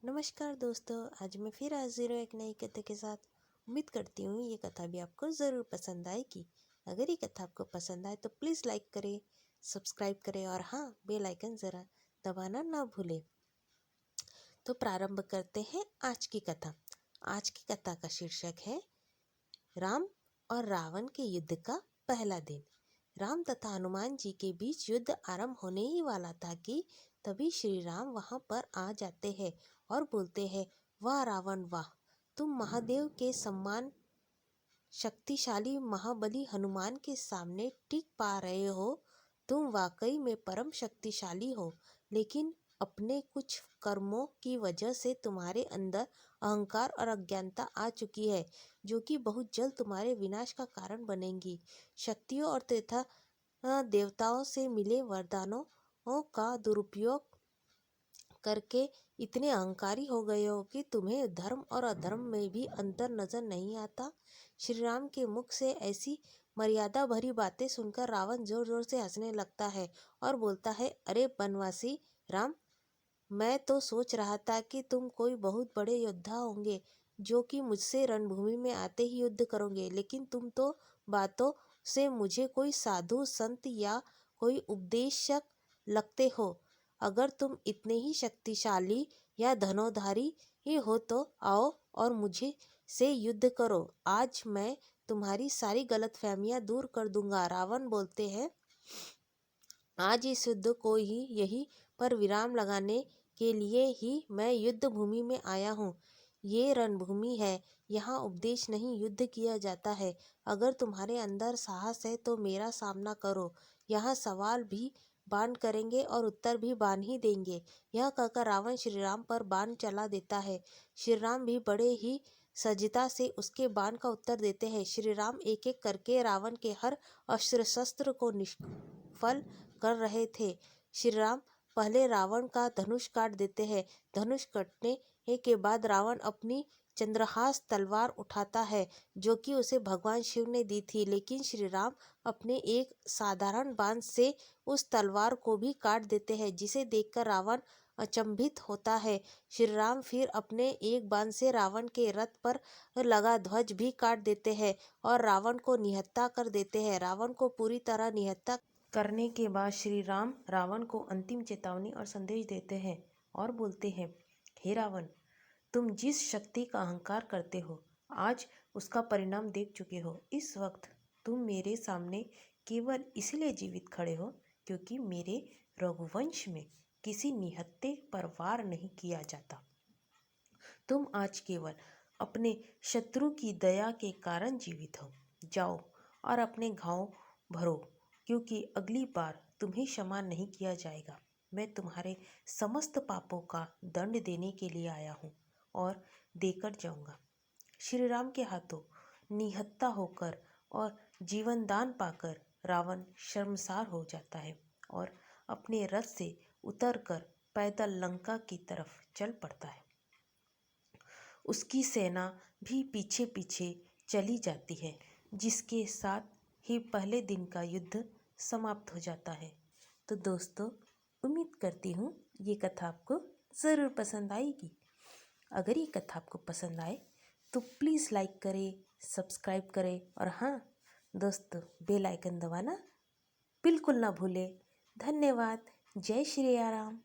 नमस्कार दोस्तों, आज मैं फिर हाजिर हूँ एक नई कथा के साथ। उम्मीद करती हूँ ये कथा भी आपको ज़रूर पसंद आएगी। अगर ये कथा आपको पसंद आए तो प्लीज़ लाइक करें, सब्सक्राइब करें और हाँ, बेल आइकन ज़रा दबाना ना भूलें। तो प्रारंभ करते हैं आज की कथा। आज की कथा का शीर्षक है राम और रावण के युद्ध का पहला दिन। राम तथा हनुमान जी के बीच युद्ध आरंभ होने ही वाला था कि तभी श्री राम वहां पर आ जाते हैं और बोलते हैं, वाह रावण वाह, तुम महादेव के सम्मान शक्तिशाली महाबली हनुमान के सामने टिक पा रहे हो। तुम वाकई में परम शक्तिशाली हो, लेकिन अपने कुछ कर्मों की वजह से तुम्हारे अंदर अहंकार और अज्ञानता आ चुकी है, जो कि बहुत जल्द तुम्हारे विनाश का कारण बनेंगी। शक्तियों और तथा देवताओं से मिले वरदानों का दुरुपयोग करके इतने अहंकारी हो गए हो कि तुम्हें धर्म और अधर्म में भी अंतर नजर नहीं आता। श्री राम के मुख से ऐसी मर्यादा भरी बातें सुनकर रावण जोर जोर से हंसने लगता है और बोलता है, अरे बनवासी राम, मैं तो सोच रहा था कि तुम कोई बहुत बड़े योद्धा होंगे जो कि मुझसे रणभूमि में आते ही युद्ध करोगे, लेकिन तुम तो बातों से मुझे कोई साधु संत या कोई उपदेशक लगते हो। अगर तुम इतने ही शक्तिशाली या धनोधारी ही हो तो आओ और मुझे से युद्ध करो। आज मैं तुम्हारी सारी गलतफहमियां दूर कर दूंगा। रावण बोलते हैं, आज इस युद्ध को ही यही पर विराम लगाने के लिए ही मैं युद्ध भूमि में आया हूँ। ये रणभूमि है, यहाँ उपदेश नहीं युद्ध किया जाता है। अगर तुम्हारे अंदर साहस है तो मेरा सामना करो। यहाँ सवाल भी बाण करेंगे और उत्तर भी बाण ही देंगे। यह कहकर रावण श्री राम पर बाण चला देता है। श्री राम भी बड़े ही सजता से उसके बाण का उत्तर देते हैं। श्री राम एक एक करके रावण के हर अस्त्र शस्त्र को निष्फल कर रहे थे। श्री राम पहले रावण का धनुष काट देते हैं। धनुष कटने के बाद रावण अपनी चंद्रहास तलवार उठाता है, जो कि उसे भगवान शिव ने दी थी, लेकिन श्री राम अपने एक साधारण बाण से उस तलवार को भी काट देते हैं, जिसे देखकर रावण अचंभित होता है। श्री राम फिर अपने एक बाण से रावण के रथ पर लगा ध्वज भी काट देते हैं और रावण को निहत्था कर देते हैं। रावण को पूरी तरह निहत्था करने के बाद श्री राम रावण को अंतिम चेतावनी और संदेश देते हैं और बोलते हैं, हे रावण, तुम जिस शक्ति का अहंकार करते हो आज उसका परिणाम देख चुके हो। इस वक्त तुम मेरे सामने केवल इसलिए जीवित खड़े हो क्योंकि मेरे रघुवंश में किसी निहत्थे पर वार नहीं किया जाता। तुम आज केवल अपने शत्रु की दया के कारण जीवित हो। जाओ और अपने घाव भरो, क्योंकि अगली बार तुम्हें क्षमा नहीं किया जाएगा। मैं तुम्हारे समस्त पापों का दंड देने के लिए आया हूँ और देकर जाऊंगा। श्री राम के हाथों निहत्था होकर और जीवन दान पाकर रावण शर्मसार हो जाता है और अपने रथ से उतरकर पैदल लंका की तरफ चल पड़ता है। उसकी सेना भी पीछे पीछे चली जाती है, जिसके साथ ही पहले दिन का युद्ध समाप्त हो जाता है। तो दोस्तों, उम्मीद करती हूँ ये कथा आपको ज़रूर पसंद आएगी। अगर ये कथा आपको पसंद आए तो प्लीज़ लाइक करें, सब्सक्राइब करें और हाँ दोस्तों, बेल आइकन दबाना बिल्कुल ना भूलें। धन्यवाद। जय श्री राम।